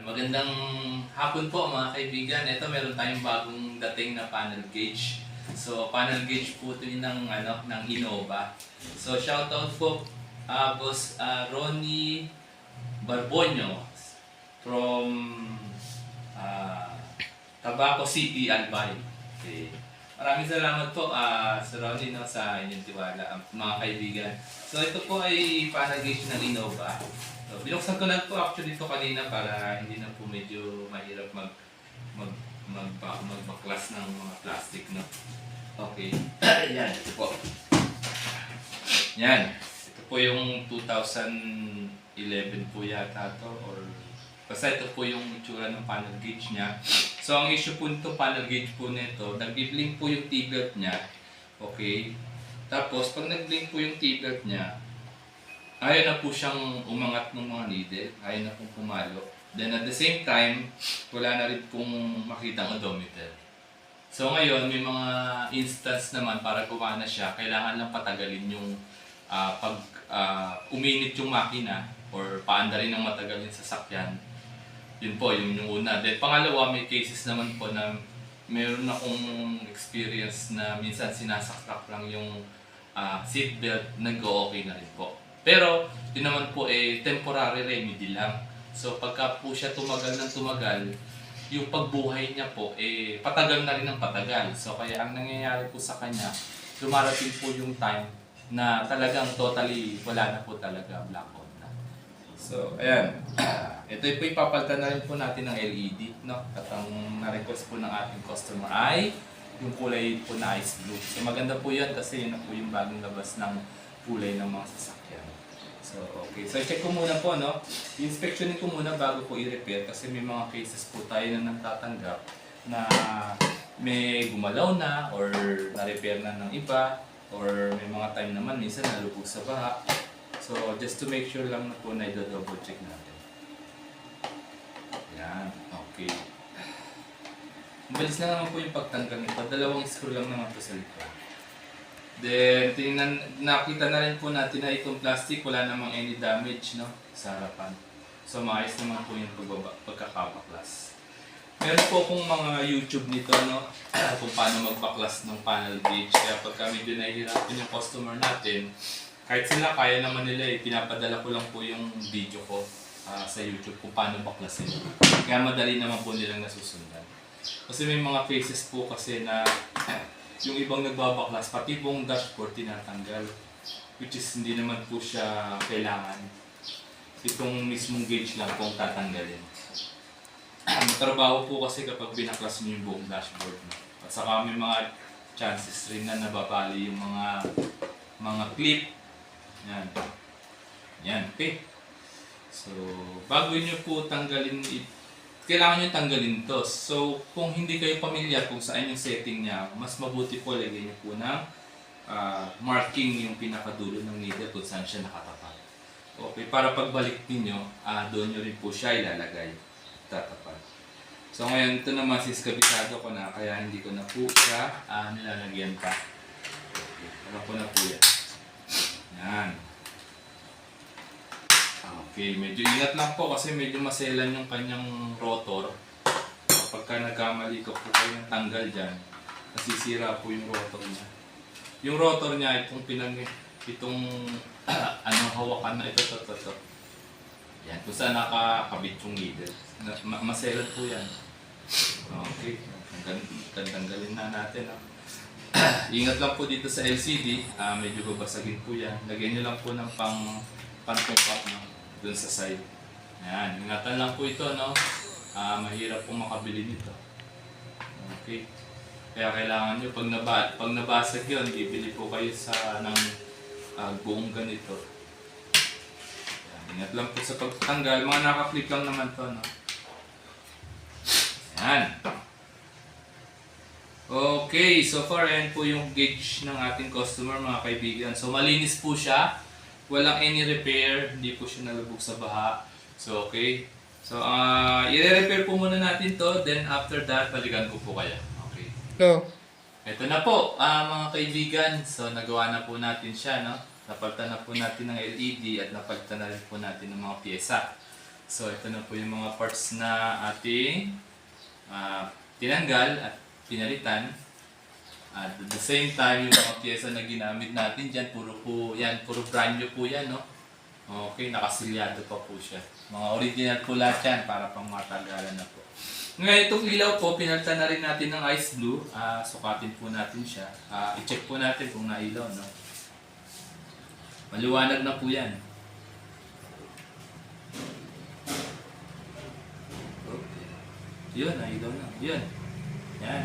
Magandang hapon po mga kaibigan. Ito meron tayong bagong dating na panel gauge. So panel gauge po ito ng Innova. So shoutout po Boss Ronnie Barbonyo from Tabaco City, Albay. Okay. Maraming salamat po Sir Ronnie sa inyong tiwala mga kaibigan. So ito po ay panel gauge ng Innova. So, binuksan ko lang po actually ito kanina para hindi na po medyo mahirap magbaklas ng mga plastic, no? Okay. Yan, ito po. Yan. Ito po yung 2011 po yata to or basta ito po yung itsura ng panel gauge niya. So, ang issue po nito, panel gauge po nito, nag-blink po yung T-belt niya. Okay. Tapos, pag nag-blink po yung T-belt niya, ayaw na po siyang umangat ng mga needle, ayaw na pong pumalo. Then at the same time, wala na rin pong makitang odometer. So ngayon, may mga instance naman para gumana siya, kailangan lang patagalin yung pag uminit yung makina or paandarin ng matagal yung sasakyan. Yun po, yung una. Then pangalawa, may cases naman po na meron akong experience na minsan sinasaktak lang yung seatbelt, nag-o-okay na rin po. Pero, yun naman po temporary remedy lang. So, pagka po siya tumagal ng tumagal, yung pagbuhay niya po, patagal na rin ng patagal. So, kaya ang nangyayari po sa kanya, dumarating po yung time na talagang totally, wala na po talaga, blackout na. So, ayan. Ito po ipapalitan na rin po natin ng LED, no? At ang na-request po ng ating customer ay yung kulay po na ice blue. So, maganda po yan kasi yun na po yung bagong labas ng kulay ng mga sasakyan. So, okay. So, check ko muna po, no? I-inspectionin ko muna bago po i-repair kasi may mga cases po tayo na natatanggap na may gumalaw na or na-repair na ng iba or may mga time naman minsan nalubog sa baha. So, just to make sure lang na po na i-double check natin. Yan. Okay. Mabalis na naman po yung pagtanggal nito. Dalawang screw lang naman po sa likod. Then, nakita na rin po natin na itong plastic, wala namang any damage, no, sa harapan. So, maayos naman po yung pagkakabaklas. Meron po akong mga YouTube nito, no, kung paano magbaklas ng panel gauge. Kaya pagka medyo nahihirapan yung customer natin, kahit sila, kaya naman nila pinapadala ko lang po yung video ko sa YouTube kung paano baklasin. Kaya madali naman po nilang nasusundan. Kasi may mga cases po kasi na yung ibang nagbabaklas, pati buong dashboard tinatanggal. Which is hindi naman po siya kailangan. Itong mismong gauge lang po tatanggalin. Matrabaho po kasi kapag binaklas niyo yung buong dashboard. At saka may mga chances rin na nababali yung mga clip. Yan. Yan, okay. So, bago niyo po tanggalin kailangan nyo tanggalin to. So, kung hindi kayo pamilyar kung saan yung setting niya, mas mabuti po lagyan nyo po ng marking yung pinakadulo ng needle kung saan siya nakatapat. Okay, para pagbalik ninyo, doon nyo rin po siya ilalagay. Tatapat. So, ngayon ito naman sis kabisado ko na, kaya hindi ko na po siya nilalagyan pa. Okay, alam ko na po yan. Yan. Okay, medyo ingat lang po kasi medyo maselan yung kanyang rotor. Kapag nagkamali ko po kayo ng tanggal dyan, nasisira po yung rotor niya. Yung rotor niya, itong hawakan na ito. Yan, kung saan nakakabit yung needle. Maselan po yan. Okay, tanggalin na natin. Ingat lang po dito sa LCD, medyo babasagin po yan. Lagyan nyo lang po ng pang-tungkap, no? Doon sa side. Ayan, ingatan lang po ito, no? Mahirap pong makabili nito. Okay. Kaya kailangan nyo, pag nabasag yun, bibili po kayo ng buong ganito. Ayan, ingat lang po sa pagtanggal. Mga naka-flip lang naman to, no? Ayan. Okay, so far, ayan po yung gauge ng ating customer, mga kaibigan. So, malinis po siya. Walang any repair, hindi po siya nalubog sa baha. So, okay. So, i-repair po muna natin to. Then, after that, balikan ko po kayo. Okay. Go. Ito na po, mga kaibigan. So, nagawa na po natin siya, no? Napalitan na po natin ng LED at napalitan na rin po natin ng mga pyesa. So ito na po yung mga parts na ating tinanggal at pinalitan. At at the same time, yung mga pyesa na ginamit natin dyan, puro brand new po yan, no? Okay, nakasilyado pa po siya. Mga original po lahat yan para pang matagalan na po. Ngayon, itong ilaw po, pinalitan na rin natin ng ice blue. Sukatin po natin siya. I-check po natin kung nailaw, no? Maliwanag na po yan. Okay. Yun, nailaw na. Yun. Yan.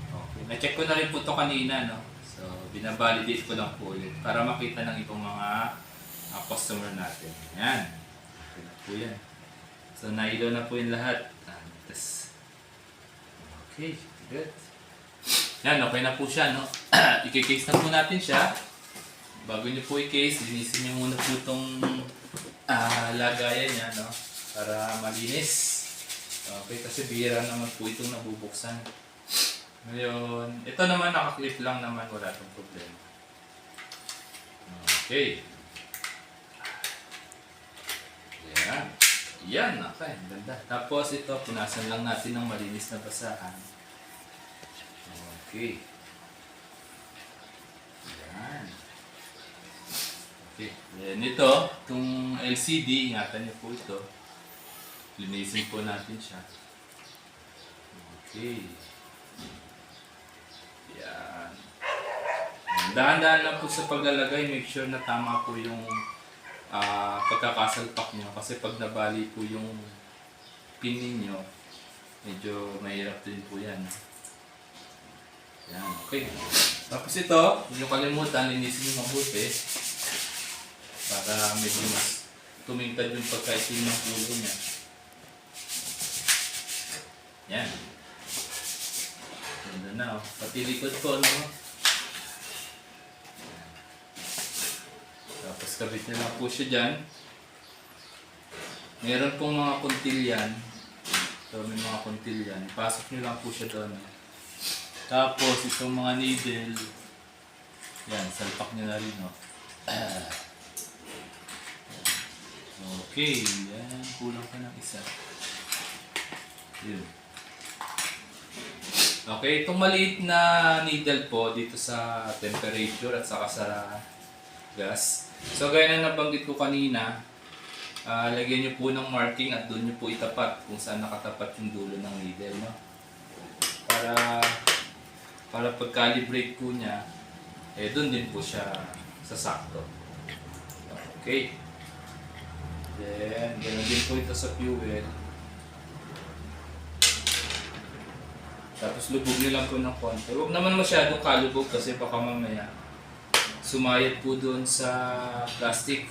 Okay. Na-check ko na rin po ito kanina, no? So, binabalidate ko lang po ulit para makita ng ibang mga customer natin. Yan. Okay na po yan. So, nailaw na po yung lahat. Okay, good. Yan, okay na po siya, no? I-case na po natin siya. Bago nyo po i-case, linisin nyo muna po itong lagayan niya, no? Para malinis. Okay, kasi bihira naman po itong nabubuksan. Ngayon, ito naman nakaklip lang naman, wala itong problema. Okay. Yan, okay, ganda. Tapos ito, punasan lang natin ng malinis na basahan. Okay. Yan. Okay. Then ito, itong LCD, ingatan niyo po ito. Linisin po natin siya. Okay. Yan. Dahan-dahan lang po sa paglalagay, make sure na tama po yung pagkakasalpak nyo. Kasi pag nabali po yung pin ninyo, medyo mahirap din po yan. Yan, okay. Tapos ito, hindi nyo kalimutan, linisin nyo mabuti para medyo mas tumingkad yung pagkaitim ng ulo niya. Yan. Ganda na, oh. Pati likod ko, no? Tapos kabit nyo lang po siya dyan. Meron pong mga kuntilyan. So may mga kuntilyan. Ipasok nyo lang po siya doon. Tapos itong mga needle. Yan, salpak nyo na rin. No? Okay. Yan, kulang ka ng isa. Yun. Okay, itong maliit na needle po dito sa temperature at saka sa gas. So gaya na nabanggit ko kanina, lagyan nyo po ng marking at doon nyo po itapat kung saan nakatapat yung dulo ng needle, no? Para pag-calibrate po niya, doon din po siya sasakto. Okay. Then, ganoon din po ito sa fuel. Tapos lubog nyo lang po ng konti. Huwag naman masyadong kalubog kasi baka mamaya sumayat po doon sa plastic.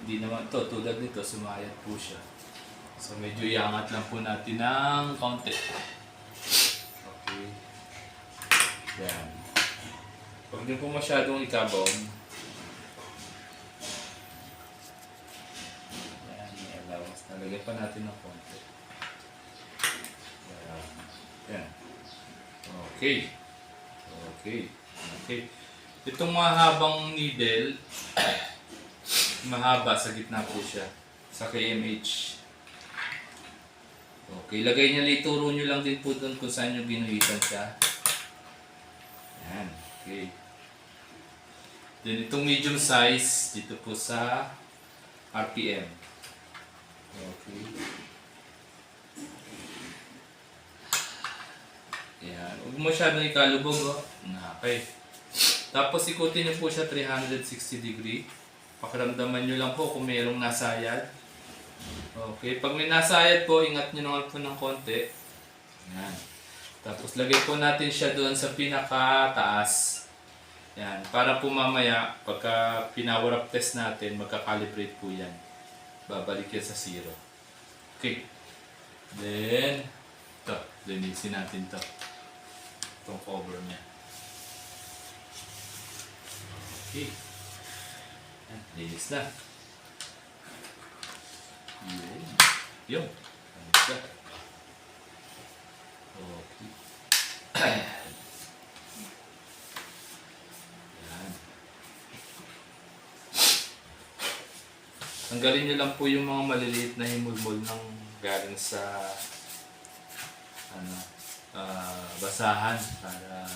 Hindi naman to, tulad nito, sumayat po siya. So medyo iangat lang po natin ng konti. Okay. Yan. Huwag nyo po masyadong ikabong. Yan, i-allowance. Nalagyan pa natin ng konti. Yan. Okay. Itong mahabang needle, mahaba sa gitna po siya, sa KMH. Okay, lagay niyo, ituro nyo lang din po doon kung saan nyo ginuhitan siya. Yan, okay. Then itong medium size, dito po sa RPM. Okay. Yan, huwag masyadong ikalubog, oh. Okay. Tapos ikutin nyo po siya 360 degree. Pakiramdaman nyo lang po kung mayroong nasayad. Okay, pag may nasayad po, ingat nyo naman po ng konti. Yan. Tapos lagay po natin siya doon sa pinakataas. Yan, para po mamaya, pagka pinower up test natin, magka-calibrate po yan. Babalik yan sa 0. Okay. Then, ito, linisin natin ito. Itong cover niya. Okay. Yan, linis na. Yun. Linis na. Okay. Yan. Tanggalin nyo lang po yung mga maliliit na himulmol ng galing sa ano, basahan para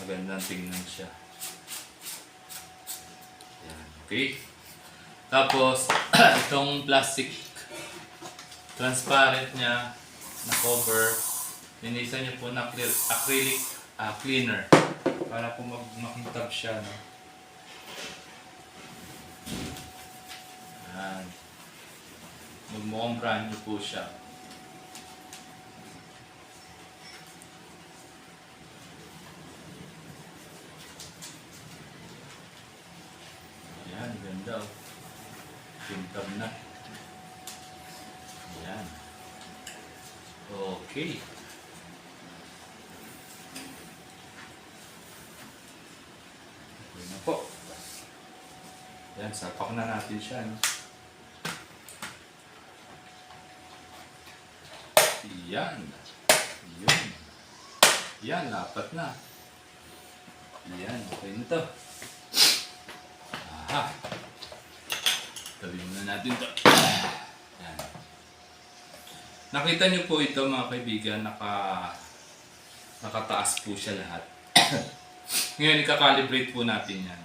magandang tingnan siya. Yan, okay. Tapos, itong plastic transparent niya na cover, linisan niyo po ng acrylic cleaner para po makintab siya, no? Yan. Magmukhang brand new po siya. Ayan, ganda oh. Kintab na. Ayan. Okay. Okay na po. Ayan, sapak na natin siya, no? Yan. Yun. Yan, dapat na. Yan, okay na to. Aha. Tabi muna natin to. Yan. Nakita niyo po ito mga kaibigan, nakataas po siya lahat. Ngayon, ika-calibrate po natin yan.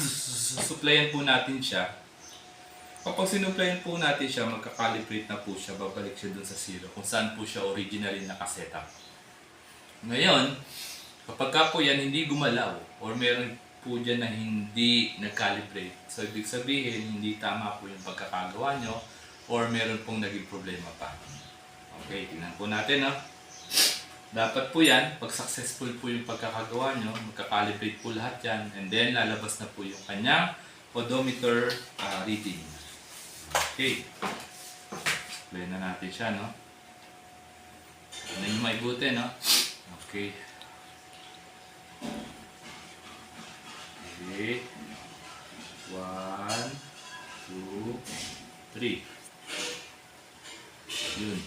Susuplayan po natin siya. Kapag sinuplayan po natin siya, magka-calibrate na po siya, babalik siya dun sa zero kung saan po siya originally nakasetup. Ngayon, kapag ka po yan hindi gumalaw or meron po dyan na hindi nag-calibrate, so ibig sabihin hindi tama po yung pagkakagawa nyo or meron pong naging problema pa. Okay, tingnan po natin, no? Dapat po yan, pag successful po yung pagkakagawa nyo, magka-calibrate po lahat yan, and then lalabas na po yung kanyang odometer reading. Okay. Play na natin siya, no? Ano yung maibuti, no? Okay. Okay. 1, 2, 3. Yun.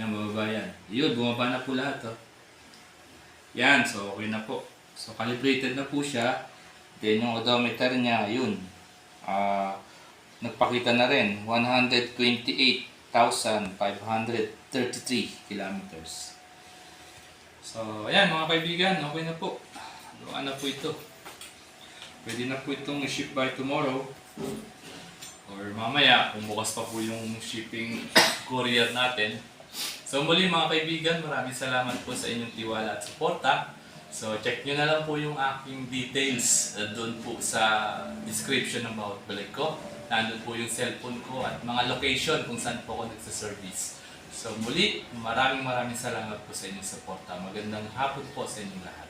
Yan, bababa yan. Yun, bumaba na po lahat, oh. Yan, so okay na po. So, calibrated na po siya. Then, yung odometer niya, yun. Nagpakita na rin, 128,533 kilometers. So, ayan mga kaibigan, okay na po. Gawa na po ito. Pwede na po itong ship by tomorrow. Or mamaya, kung bukas pa po yung shipping courier natin. So muli mga kaibigan, maraming salamat po sa inyong tiwala at suporta. So check nyo na lang po yung aking details doon po sa description ng bawat balik ko. Nandun po yung cellphone ko at mga location kung saan po ako nagsaservice. So muli, maraming salamat po sa inyong suporta. Magandang hapon po sa inyong lahat.